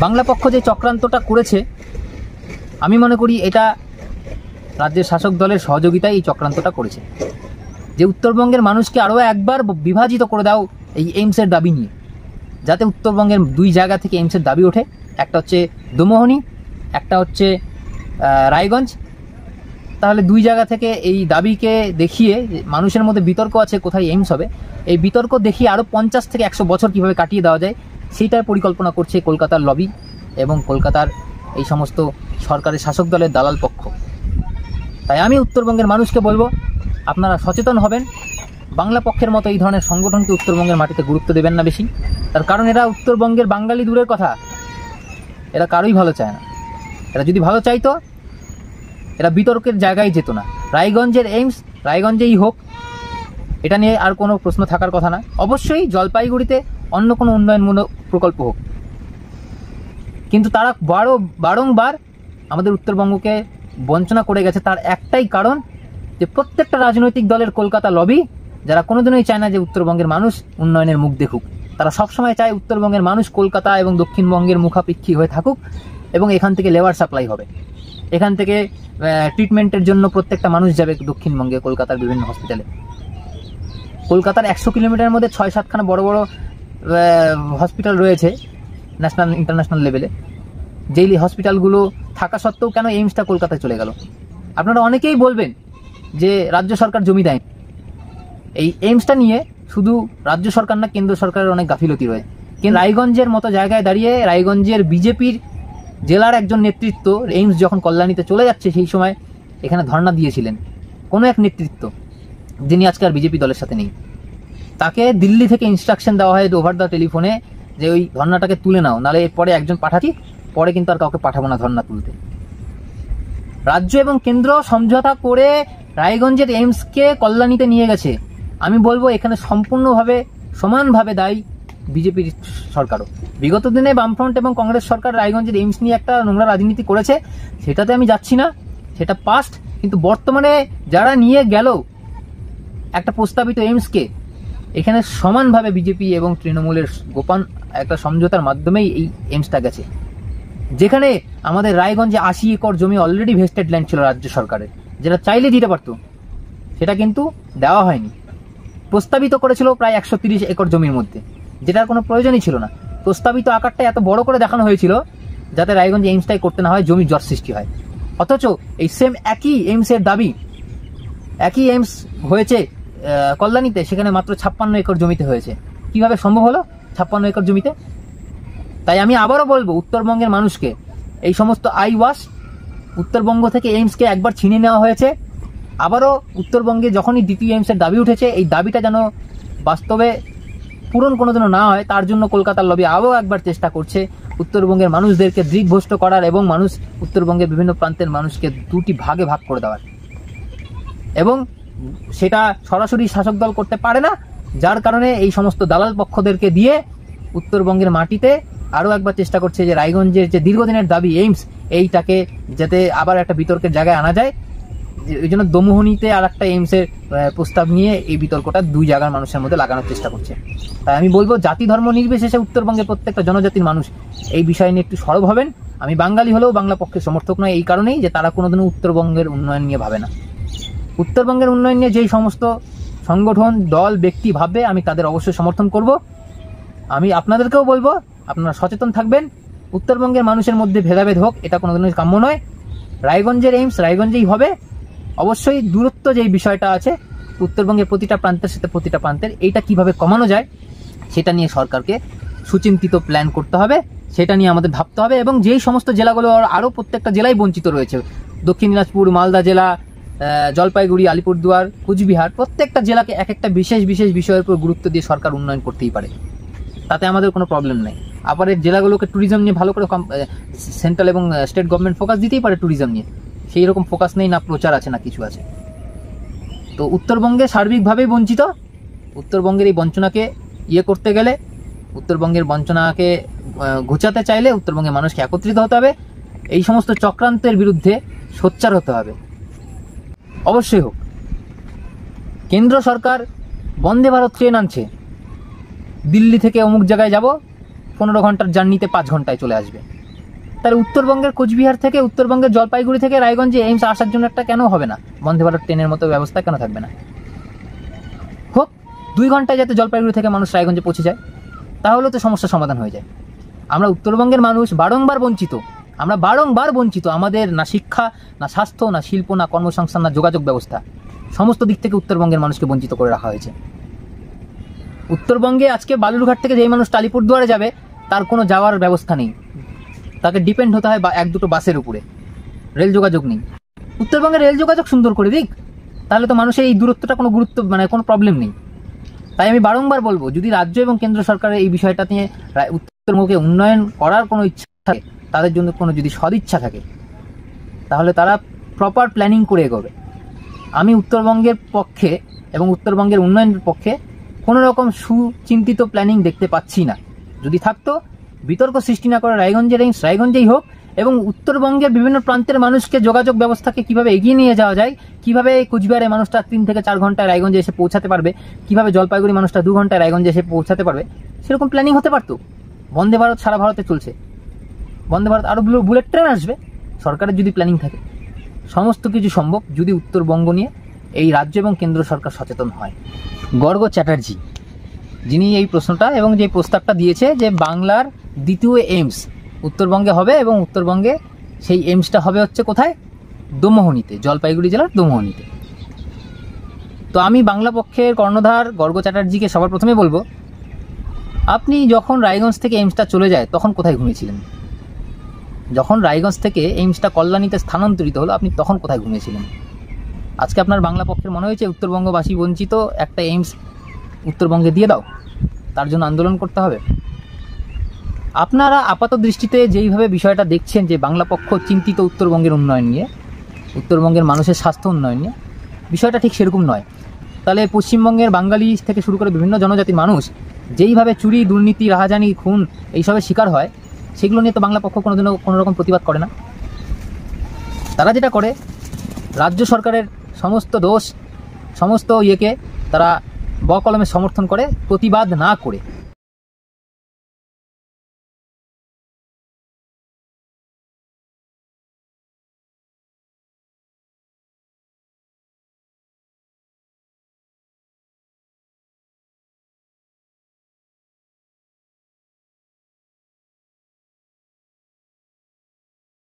বাংলা পক্ষ যে চক্রান্তটা করেছে আমি মনে করি এটা রাজ্যের শাসক দলের সহযোগিতায় এই চক্রান্তটা করেছে, যে উত্তরবঙ্গের মানুষকে আরও একবার বিভাজিত করে দাও এই এইমসের দাবি নিয়ে, যাতে উত্তরবঙ্গের দুই জায়গা থেকে এইমসের দাবি ওঠে। একটা হচ্ছে দমোহনী, একটা হচ্ছে রায়গঞ্জ। তাহলে দুই জায়গা থেকে এই দাবিকে দেখিয়ে মানুষের মধ্যে বিতর্ক আছে কোথায় এইমস হবে, এই বিতর্ক দেখিয়ে আরও 50 থেকে 100 বছর কীভাবে কাটিয়ে দেওয়া যায় সেইটাই পরিকল্পনা করছে কলকাতার লবি এবং কলকাতার এই সমস্ত সরকারের শাসক দলের দালাল পক্ষ। তাই আমি উত্তরবঙ্গের মানুষকে বলবো, আপনারা সচেতন হবেন। বাংলা পক্ষের মতো এই ধরনের সংগঠনকে উত্তরবঙ্গের মাটিতে গুরুত্ব দেবেন না বেশি, তার কারণ এরা উত্তরবঙ্গের বাঙালি দূরের কথা, এরা কারোই ভালো চায় না। এরা যদি ভালো চাইতো এরা বিতর্কের জায়গায় যেত না। রায়গঞ্জের এইমস রায়গঞ্জেই হোক, এটা নিয়ে আর কোনো প্রশ্ন থাকার কথা না। অবশ্যই জলপাইগুড়িতে অন্য কোনো উন্নয়নমূলক প্রকল্প হোক, কিন্তু তারা বারংবার আমাদের উত্তরবঙ্গকে বঞ্চনা করে গেছে। তার একটাই কারণ যে প্রত্যেকটা রাজনৈতিক দলের কলকাতা লবি, যারা কোনোদিনই চায় না যে উত্তরবঙ্গের মানুষ উন্নয়নের মুখ দেখুক, তারা সবসময় চায় উত্তরবঙ্গের মানুষ কলকাতা এবং দক্ষিণবঙ্গের মুখাপেক্ষী হয়ে থাকুক এবং এখান থেকে লেবার সাপ্লাই হবে, এখান থেকে ট্রিটমেন্টের জন্য প্রত্যেকটা মানুষ যাবে দক্ষিণবঙ্গে কলকাতার বিভিন্ন হসপিটালে। কলকাতার 100 কিলোমিটারের মধ্যে 6-7খানা বড় বড় হসপিটাল রয়েছে ন্যাশনাল ইন্টারন্যাশনাল লেভেলে, যেই হসপিটালগুলো থাকা সত্ত্বেও কেন এইমসটা কলকাতায় চলে গেল? আপনারা অনেকেই বলবেন যে রাজ্য সরকার জমি দেয়। এই এইমসটা নিয়ে শুধু রাজ্য সরকার না, কেন্দ্র সরকারের অনেক গাফিলতি রয়েছে। কিন্তু রায়গঞ্জের মতো জায়গায় দাঁড়িয়ে রায়গঞ্জের বিজেপির জেলার একজন নেতৃত্ব এইমস যখন কল্যাণীতে চলে যাচ্ছে সেই সময় এখানে ধর্ণা দিয়েছিলেন কোনো এক নেতৃত্ব, যিনি আজকে আর বিজেপি দলের সাথে নেই। তাকে দিল্লি থেকে ইনস্ট্রাকশন দেওয়া হয় ওভার দ্য টেলিফোনে যে ওই ধর্ণাটাকে তুলে নাও, নাহলে এরপরে একজন পাঠাচ্ছি, পরে কিন্তু আর কাউকে পাঠাবো না ধর্ণা তুলতে। রাজ্য এবং কেন্দ্র সমঝোতা করে রায়গঞ্জের এইমসকে কল্যাণীতে নিয়ে গেছে। আমি বলবো এখানে সম্পূর্ণভাবে সমানভাবে দায়ী বিজেপির সরকারও। বিগত দিনে বামফ্রন্ট এবং কংগ্রেস সরকার রায়গঞ্জের এইমস নিয়ে একটা নোংরা রাজনীতি করেছে, সেটাতে আমি যাচ্ছি না, সেটা পাস্ট। কিন্তু বর্তমানে যারা নিয়ে গেল একটা প্রস্তাবিত এইমসকে, এখানে সমানভাবে বিজেপি এবং তৃণমূলের গোপন একটা সমঝোতার মাধ্যমেই এই এইমসটা গেছে, যেখানে আমাদের রায়গঞ্জে 80 একর জমি অলরেডি ভেস্টেড ল্যান্ড ছিল রাজ্য সরকারের, যেটা চাইলে দিতে পারত, সেটা কিন্তু দেওয়া হয়নি। প্রস্তাবিত করেছিল প্রায় 130 একর জমির মধ্যে, যেটার কোনো প্রয়োজনই ছিল না। প্রস্তাবিত আকারটা এত বড় করে দেখানো হয়েছিল যাতে রায়গঞ্জে এইমসটাই করতে না হয়, জমি জট সৃষ্টি হয়। অথচ এই সেম একই এইমসের দাবি, একই এইমস হয়েছে কল্যাণীতে, সেখানে মাত্র 56 একর জমিতে হয়েছে। কিভাবে সম্ভব হলো 56 একর জমিতে? তাই আমি আবারও বলবো উত্তরবঙ্গের মানুষকে, এই সমস্ত আইওয়াশ উত্তরবঙ্গ থেকে এইমসকে একবার ছিনিয়ে নেওয়া হয়েছে। আবারও উত্তরবঙ্গে যখনই দ্বিতীয় এইমসের দাবি উঠেছে, এই দাবিটা যেন বাস্তবে পূরণ কোনোদিনও না হয়, তার জন্য কলকাতার লবি আবারও একবার চেষ্টা করছে উত্তরবঙ্গের মানুষদেরকে দিগ্ভ্রষ্ট করার এবং উত্তরবঙ্গের বিভিন্ন প্রান্তের মানুষকে দুটি ভাগে ভাগ করে দেওয়ার। এবং সেটা সরাসরি শাসক দল করতে পারে না, যার কারণে এই সমস্ত দালাল পক্ষদেরকে দিয়ে উত্তরবঙ্গের মাটিতে আরও একবার চেষ্টা করছে যে রায়গঞ্জের যে দীর্ঘদিনের দাবি এইমস, এইটাকে যাতে আবার একটা বিতর্কের জায়গায় আনা যায়। এই জন্য দমোহনীতে আর একটা এইমসের প্রস্তাব নিয়ে এই বিতর্কটা দুই জায়গার মানুষের মধ্যে লাগানোর চেষ্টা করছে। তাই আমি বলবো জাতি ধর্ম নির্বিশেষে উত্তরবঙ্গের প্রত্যেকটা জনজাতির মানুষ এই বিষয় নিয়ে একটু সরব হবেন। আমি বাঙালি হলেও বাংলা পক্ষের সমর্থক নয় এই কারণেই যে তারা কোনোদিনও উত্তরবঙ্গের উন্নয়ন নিয়ে ভাবে না। উত্তরবঙ্গের উন্নয়ন নিয়ে যেই সমস্ত সংগঠন দল ব্যক্তি ভাববে, আমি তাদের অবশ্যই সমর্থন করব। আমি আপনাদেরকেও বলবো আপনারা সচেতন থাকবেন। উত্তরবঙ্গের মানুষের মধ্যে ভেদাভেদ হোক, এটা কোনোদিনই কাম্য নয়। রায়গঞ্জের এইমস রায়গঞ্জেই হবে। অবশ্যই দূরত্ব যেই বিষয়টা আছে উত্তরবঙ্গের প্রতিটা প্রান্তের সাথে প্রতিটা প্রান্তের, এইটা কিভাবে কমানো যায় সেটা নিয়ে সরকারকে সুচিন্তিত প্ল্যান করতে হবে, সেটা নিয়ে আমাদের ভাবতে হবে। এবং যেই সমস্ত জেলাগুলো আরও প্রত্যেকটা জেলায় বঞ্চিত রয়েছে, দক্ষিণ দিনাজপুর, মালদা জেলা, জলপাইগুড়ি, আলিপুরদুয়ার, কুচবিহার, প্রত্যেকটা জেলাকে এক একটা বিশেষ বিশেষ বিষয়ের উপর গুরুত্ব দিয়ে সরকার উন্নয়ন করতেই পারে, তাতে আমাদের কোনো প্রবলেম নেই। আবার এই জেলাগুলোকে ট্যুরিজম নিয়ে ভালো করে সেন্ট্রাল এবং স্টেট গভর্নমেন্ট ফোকাস দিতেই পারে ট্যুরিজম নিয়ে, সেই রকম ফোকাস নেই, না প্রচার আছে না কিছু আছে। তো উত্তরবঙ্গে সার্বিকভাবেই বঞ্চিত। উত্তরবঙ্গের এই বঞ্চনাকে করতে গেলে, উত্তরবঙ্গের বঞ্চনাকে ঘোচাতে চাইলে উত্তরবঙ্গের মানুষকে একত্রিত হতে হবে, এই সমস্ত চক্রান্তের বিরুদ্ধে সোচ্চার হতে হবে। অবশ্যই হোক। কেন্দ্র সরকার বন্দে ভারত ট্রেন আনছে, দিল্লি থেকে অমুক জায়গায় যাব, 15 ঘন্টার জার্নিতে 5 ঘন্টায় চলে আসবে। তাহলে উত্তরবঙ্গের কোচবিহার থেকে, উত্তরবঙ্গের জলপাইগুড়ি থেকে রায়গঞ্জে এইমস আসার জন্য একটা কেন হবে না? বন্দে ভারত ট্রেনের মতো ব্যবস্থা কেন থাকবে না? হোক, 2 ঘন্টায় যাতে জলপাইগুড়ি থেকে মানুষ রায়গঞ্জে পৌঁছে যায়, তাহলেও তো সমস্যার সমাধান হয়ে যায়। আমরা উত্তরবঙ্গের মানুষ বারংবার বঞ্চিত, আমাদের না শিক্ষা, না স্বাস্থ্য, না শিল্প, না কর্মসংস্থান, না যোগাযোগ ব্যবস্থা, সমস্ত দিক থেকে উত্তরবঙ্গের মানুষকে বঞ্চিত করে রাখা হয়েছে। উত্তরবঙ্গে আজকে বালুরঘাট থেকে যেই মানুষ টালিপুরদুয়ারে যাবে, তার কোনো যাওয়ার ব্যবস্থা নেই, তাকে ডিপেন্ড হতে হয় 1-2 বাসের উপরে, রেল যোগাযোগ নেই। উত্তরবঙ্গের রেল যোগাযোগ সুন্দর করে দিক, তাহলে তো মানুষের এই দূরত্বটা কোনো কোনো প্রবলেম নেই। তাই আমি বারংবার বলবো, যদি রাজ্য এবং কেন্দ্র সরকারের এই বিষয়টা নিয়ে উত্তরবঙ্গকে উন্নয়ন করার কোনো ইচ্ছা থাকে, তাদের জন্য কোনো যদি সদিচ্ছা থাকে, তাহলে তারা প্রপার প্ল্যানিং করে এগোবে। আমি উত্তরবঙ্গের পক্ষে এবং উত্তরবঙ্গের উন্নয়নের পক্ষে কোনো রকম সুচিন্তিত প্ল্যানিং দেখতে পাচ্ছি না। যদি থাকতো, বিতর্ক সৃষ্টি না করে রায়গঞ্জেই হোক, এবং উত্তরবঙ্গের বিভিন্ন প্রান্তের মানুষকে যোগাযোগ ব্যবস্থাকে কিভাবে এগিয়ে নিয়ে যাওয়া যায়, কিভাবে কোচবিহারে মানুষটা 3 থেকে 4 ঘন্টায় রায়গঞ্জে এসে পৌঁছাতে পারবে, কিভাবে জলপাইগুড়ি মানুষটা 2 ঘন্টায় রায়গঞ্জে এসে পৌঁছাতে পারবে, সেরকম প্ল্যানিং হতে পারতো। বন্দে ভারত সারা ভারতে চলছে, বন্দে ভারত আরও বুলেট ট্রেন আসবে। সরকারের যদি প্ল্যানিং থাকে, সমস্ত কিছু সম্ভব, যদি উত্তরবঙ্গ নিয়ে এই রাজ্য এবং কেন্দ্র সরকার সচেতন হয়। গর্গ চ্যাটার্জি, যিনি এই প্রশ্নটা এবং যে প্রস্তাবটা দিয়েছে যে বাংলার দ্বিতীয় এইমস উত্তরবঙ্গে হবে, এবং উত্তরবঙ্গে সেই এইমসটা হবে হচ্ছে কোথায়? দমোহনীতে, জলপাইগুড়ি জেলার দমোহনীতে। তো আমি বাংলা পক্ষের কর্ণধার গর্গ চ্যাটার্জিকে সবার প্রথমে বলবো, আপনি যখন রায়গঞ্জ থেকে এইমসটা চলে যায়, তখন কোথায় ঘুমিয়েছিলেন? যখন রায়গঞ্জ থেকে এইমসটা কল্যাণীতে স্থানান্তরিত হলো, আপনি তখন কোথায় ঘুমিয়েছিলেন? আজকে আপনার বাংলা পক্ষের মনে হয়েছে উত্তরবঙ্গবাসী বঞ্চিত, একটা এইমস উত্তরবঙ্গে দিয়ে দাও, তার জন্য আন্দোলন করতে হবে? আপনারা আপাত দৃষ্টিতে যেইভাবে বিষয়টা দেখছেন, যে বাংলা পক্ষ চিন্তিত উত্তরবঙ্গের উন্নয়ন নিয়ে, উত্তরবঙ্গের মানুষের স্বাস্থ্য উন্নয়ন নিয়ে, বিষয়টা ঠিক সেরকম নয়। তাহলে পশ্চিমবঙ্গের বাঙালি থেকে শুরু করে বিভিন্ন জনজাতির মানুষ যেইভাবে চুরি, দুর্নীতি, রাহাজানি, খুন এইসবের শিকার হয়, সেগুলো নিয়ে তো বাংলা পক্ষ কোনোদিনও কোনো রকম প্রতিবাদ করে না। তারা যেটা করে, রাজ্য সরকারের সমস্ত দোষ, সমস্ত ইয়েকে তারা বকলমে সমর্থন করে, প্রতিবাদ না করে।